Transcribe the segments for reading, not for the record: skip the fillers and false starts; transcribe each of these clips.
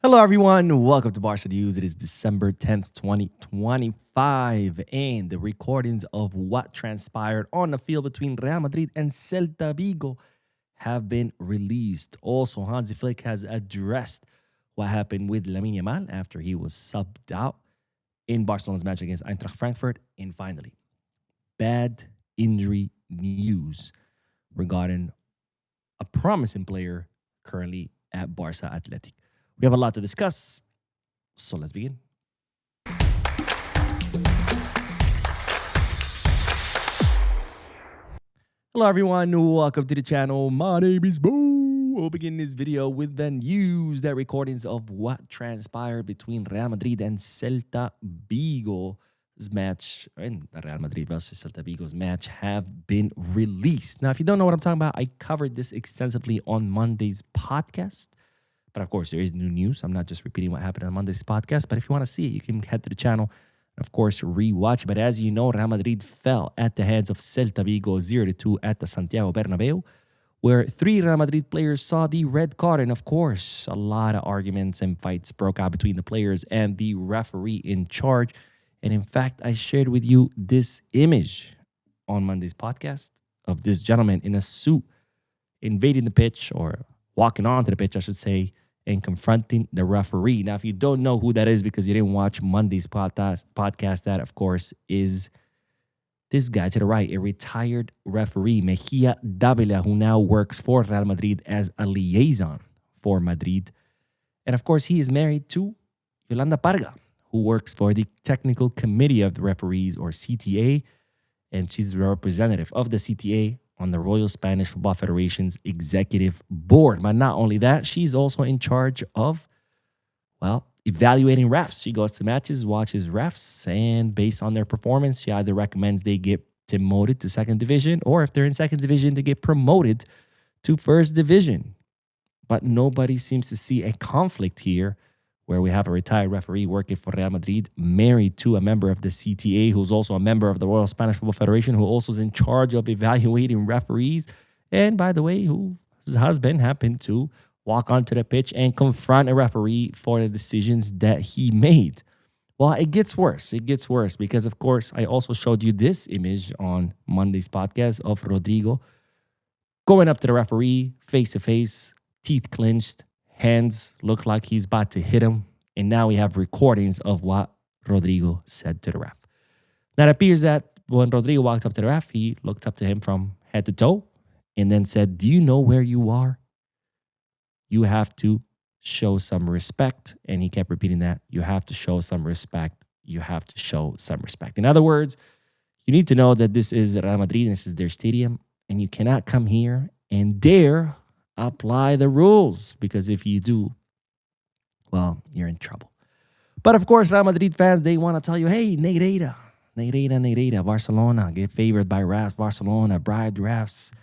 Hello, everyone. Welcome to Barca News. It is December 10th, 2025, and the recordings of what transpired on the field between Real Madrid and Celta Vigo have been released. Also, Hansi Flick has addressed what happened with Lamine Yamal after he was subbed out in Barcelona's match against Eintracht Frankfurt. And finally, bad injury news regarding a promising player currently at Barca Athletic. We have a lot to discuss, so let's begin. Hello, everyone. Welcome to the channel. My name is Boo. We'll begin this video with the news that recordings of what transpired between Real Madrid and Celta Vigo's match, and the Real Madrid versus Celta Vigo's match, have been released. Now, if you don't know what I'm talking about, I covered this extensively on Monday's podcast. But of course, there is new news. I'm not just repeating what happened on Monday's podcast. But if you want to see it, you can head to the channel and, of course, rewatch. But as you know, Real Madrid fell at the hands of Celta Vigo 0-2 at the Santiago Bernabeu, where 3 Real Madrid players saw the red card. And, of course, a lot of arguments and fights broke out between the players and the referee in charge. And, in fact, I shared with you this image on Monday's podcast of this gentleman in a suit invading the pitch, or walking onto the pitch, I should say, and confronting the referee. Now, if you don't know who that is because you didn't watch Monday's podcast, that, of course, is this guy to the right, a retired referee, Masia, who now works for Real Madrid as a liaison for Madrid. And, of course, he is married to Yolanda Parga, who works for the Technical Committee of the Referees, or CTA, and she's the representative of the CTA on the Royal Spanish Football Federation's executive board. But not only that, she's also in charge of, evaluating refs. She goes to matches, watches refs, and based on their performance, she either recommends they get demoted to second division, or if they're in second division, they get promoted to first division. But nobody seems to see a conflict here, where we have a retired referee working for Real Madrid, married to a member of the CTA, who's also a member of the Royal Spanish Football Federation, who also is in charge of evaluating referees. And by the way, whose husband happened to walk onto the pitch and confront a referee for the decisions that he made. Well, it gets worse. It gets worse because, of course, I also showed you this image on Monday's podcast of Rodrygo going up to the referee face-to-face, teeth clenched, hands look like he's about to hit him. And now we have recordings of what Rodrygo said to the ref. Now, it appears that when Rodrygo walked up to the ref, he looked up to him from head to toe and then said, "Do you know where you are? You have to show some respect." And he kept repeating that. You have to show some respect. You have to show some respect. In other words, you need to know that this is Real Madrid and this is their stadium. And you cannot come here and dare apply the rules, because if you do, well, you're in trouble. But of course, Real Madrid fans, they want to tell you, hey, Negrita, Barcelona, get favored by refs, Barcelona, bribed refs.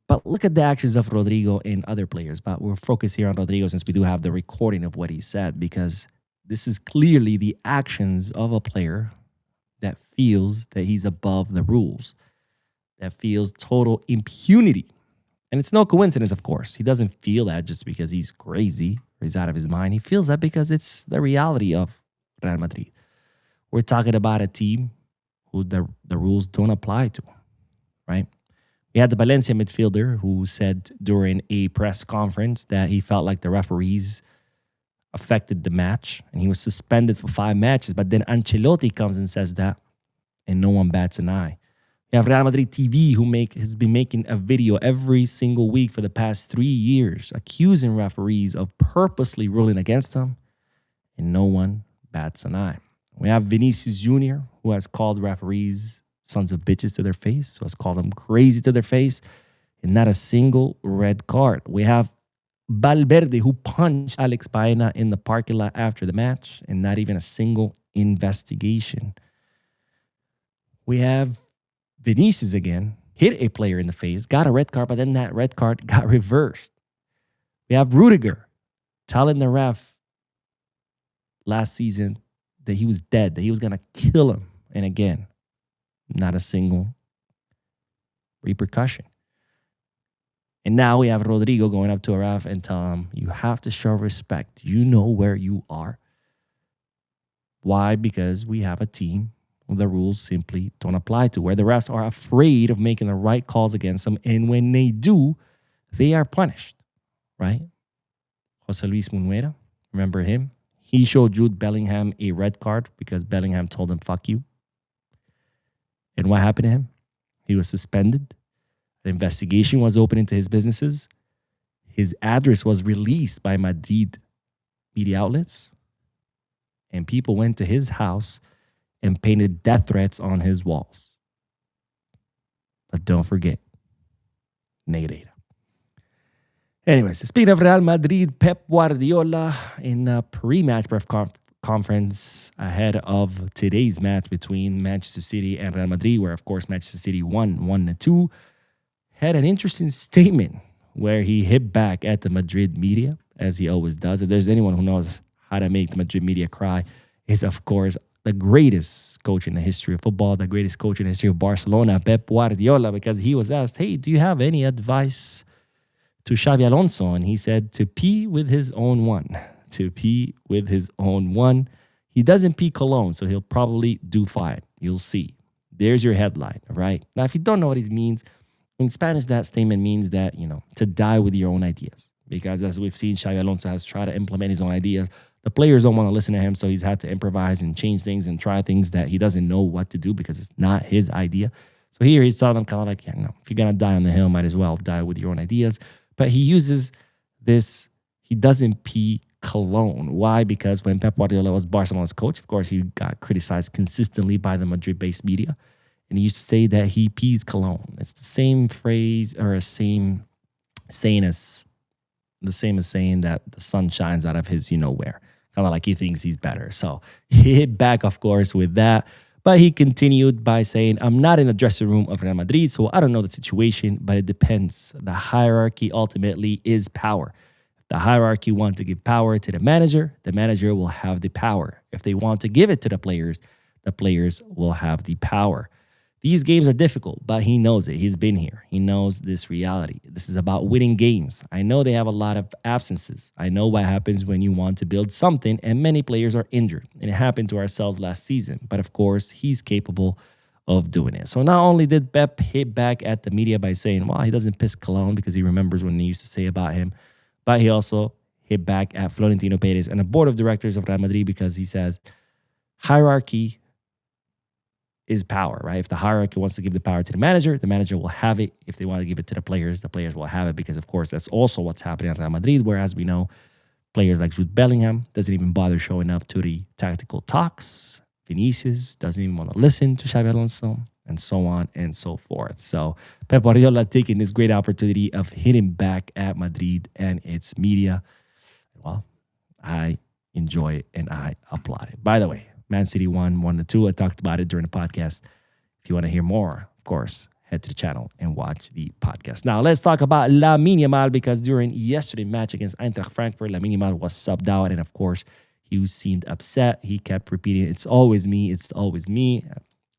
But look at the actions of Rodrygo and other players. But we're focused here on Rodrygo since we do have the recording of what he said, because this is clearly the actions of a player that feels that he's above the rules, that feels total impunity. And it's no coincidence, of course. He doesn't feel that just because he's crazy or he's out of his mind. He feels that because it's the reality of Real Madrid. We're talking about a team who the rules don't apply to, right? We had the Valencia midfielder who said during a press conference that he felt like the referees affected the match and he was suspended for 5 matches. But then Ancelotti comes and says that, and no one bats an eye. You have Real Madrid TV, who has been making a video every single week for the past 3 years, accusing referees of purposely ruling against them, and no one bats an eye. We have Vinicius Jr., who has called referees sons of bitches to their face, who has called them crazy to their face, and not a single red card. We have Valverde, who punched Alex Baena in the parking lot after the match, and not even a single investigation. We have Vinicius again, hit a player in the face, got a red card, but then that red card got reversed. We have Rodrygo telling the ref last season that he was dead, that he was going to kill him. And again, not a single repercussion. And now we have Rodrygo going up to a ref and tell him, you have to show respect. You know where you are. Why? Because we have a team the rules simply don't apply to, where the refs are afraid of making the right calls against them. And when they do, they are punished, right? Jose Luis Munuera, remember him? He showed Jude Bellingham a red card because Bellingham told him, fuck you. And what happened to him? He was suspended. An investigation was opened into his businesses. His address was released by Madrid media outlets. And people went to his house and painted death threats on his walls. But don't forget, Negreira. Anyways, speaking of Real Madrid, Pep Guardiola in a pre-match press conference ahead of today's match between Manchester City and Real Madrid, where, of course, Manchester City won 1-2, had an interesting statement where he hit back at the Madrid media, as he always does. If there's anyone who knows how to make the Madrid media cry, is, of course, the greatest coach in the history of football, the greatest coach in the history of Barcelona, Pep Guardiola, because he was asked, hey, do you have any advice to Xabi Alonso? And he said, to pee with his own one. To pee with his own one. He doesn't pee cologne, so he'll probably do fine. You'll see. There's your headline, right? Now, if you don't know what it means, in Spanish, that statement means that, to die with your own ideas. Because as we've seen, Xabi Alonso has tried to implement his own ideas. The players don't want to listen to him, so he's had to improvise and change things and try things that he doesn't know what to do because it's not his idea. So here he's telling them kind of like, if you're going to die on the hill, might as well die with your own ideas. But he uses this, he doesn't pee cologne. Why? Because when Pep Guardiola was Barcelona's coach, of course, he got criticized consistently by the Madrid-based media. And he used to say that he pees cologne. It's the same phrase or a same saying as the same as saying that the sun shines out of his where. Kind of like he thinks he's better. So he hit back, of course, with that. But he continued by saying, I'm not in the dressing room of Real Madrid, so I don't know the situation, but it depends. The hierarchy ultimately is power. If the hierarchy want to give power to the manager will have the power. If they want to give it to the players will have the power. These games are difficult, but he knows it. He's been here. He knows this reality. This is about winning games. I know they have a lot of absences. I know what happens when you want to build something and many players are injured. And it happened to ourselves last season. But of course, he's capable of doing it. So not only did Pep hit back at the media by saying, well, he doesn't piss cologne because he remembers when they used to say about him, but he also hit back at Florentino Perez and the board of directors of Real Madrid because he says hierarchy is power, right? If the hierarchy wants to give the power to the manager will have it. If they want to give it to the players will have it because, of course, that's also what's happening at Real Madrid, whereas we know players like Jude Bellingham doesn't even bother showing up to the tactical talks. Vinicius doesn't even want to listen to Xabi Alonso, and so on and so forth. So Pep Guardiola taking this great opportunity of hitting back at Madrid and its media. Well, I enjoy it and I applaud it. By the way, Man City won 1-2. I talked about it during the podcast. If you want to hear more, of course, head to the channel and watch the podcast. Now, let's talk about Lamine Yamal because during yesterday's match against Eintracht Frankfurt, Lamine Yamal was subbed out. And, of course, he seemed upset. He kept repeating, it's always me,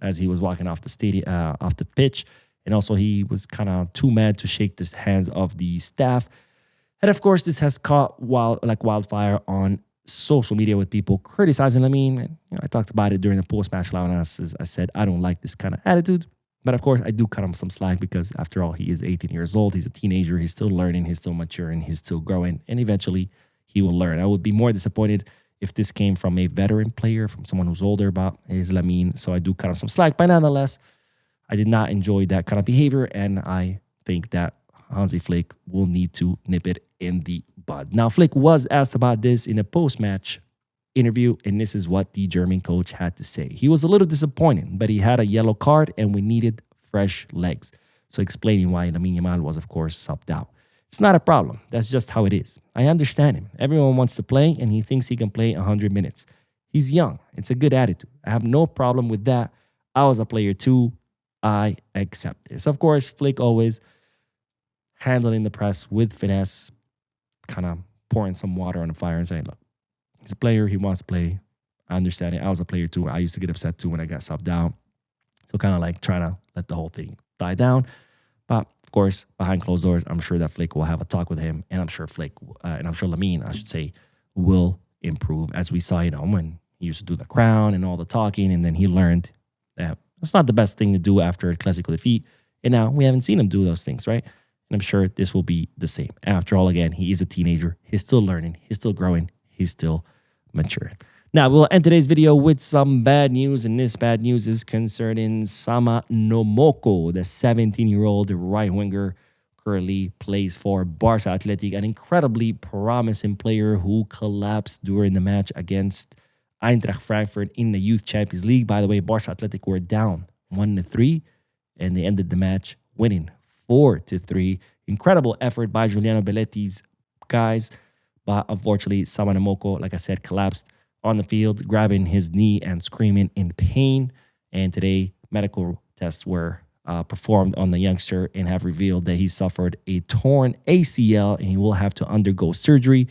as he was walking off the stadium, off the pitch. And also, he was kind of too mad to shake the hands of the staff. And, of course, this has caught wildfire on social media with people criticizing Lamine. I talked about it during the post-match live analysis. I said, I don't like this kind of attitude. But of course, I do cut him some slack because after all, he is 18 years old. He's a teenager. He's still learning. He's still maturing. He's still growing. And eventually, he will learn. I would be more disappointed if this came from a veteran player, from someone who's older, but is Lamine. So I do cut him some slack. But nonetheless, I did not enjoy that kind of behavior. And I think that Hansi Flick will need to nip it in the bud. Now, Flick was asked about this in a post-match interview, and this is what the German coach had to say. He was a little disappointed, but he had a yellow card, and we needed fresh legs. So explaining why Lamine Yamal was, of course, subbed out. It's not a problem. That's just how it is. I understand him. Everyone wants to play, and he thinks he can play 100 minutes. He's young. It's a good attitude. I have no problem with that. I was a player too. I accept this. Of course, Flick always handling the press with finesse, kind of pouring some water on the fire and saying, look, he's a player. He wants to play. I understand it. I was a player too. I used to get upset too when I got subbed out. So kind of like trying to let the whole thing die down. But of Of course, behind closed doors, I'm sure that Flick will have a talk with him, and I'm sure Lamine, I should say, will improve. As we saw, when he used to do the crown and all the talking, and then he learned that it's not the best thing to do after a Clasico defeat. And now we haven't seen him do those things, right? And I'm sure this will be the same. After all, again, he is a teenager. He's still learning. He's still growing. He's still maturing. Now, we'll end today's video with some bad news, and this bad news is concerning Sama Nomoko, the 17-year-old right winger, currently plays for Barca Athletic, an incredibly promising player who collapsed during the match against Eintracht Frankfurt in the Youth Champions League. By the way, Barca Athletic were down 1-3, and they ended the match winning 4-3. Incredible effort by Giuliano Belletti's guys, but unfortunately, Sama Nomoko, like I said, collapsed on the field, grabbing his knee and screaming in pain. And today, medical tests were performed on the youngster and have revealed that he suffered a torn ACL and he will have to undergo surgery,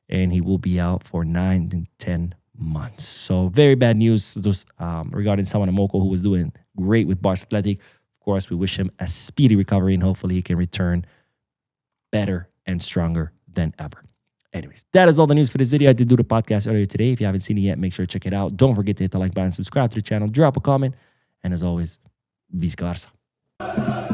and he will be out for 9 to 10 months. So very bad news regarding Sama Nomoko, who was doing great with Barca Athletic. Of course, we wish him a speedy recovery, and hopefully he can return better and stronger than ever. Anyways, that is all the news for this video. I did do the podcast earlier today. If you haven't seen it yet, make sure to check it out. Don't forget to hit the like button, subscribe to the channel, drop a comment, and as always, Visca Barça.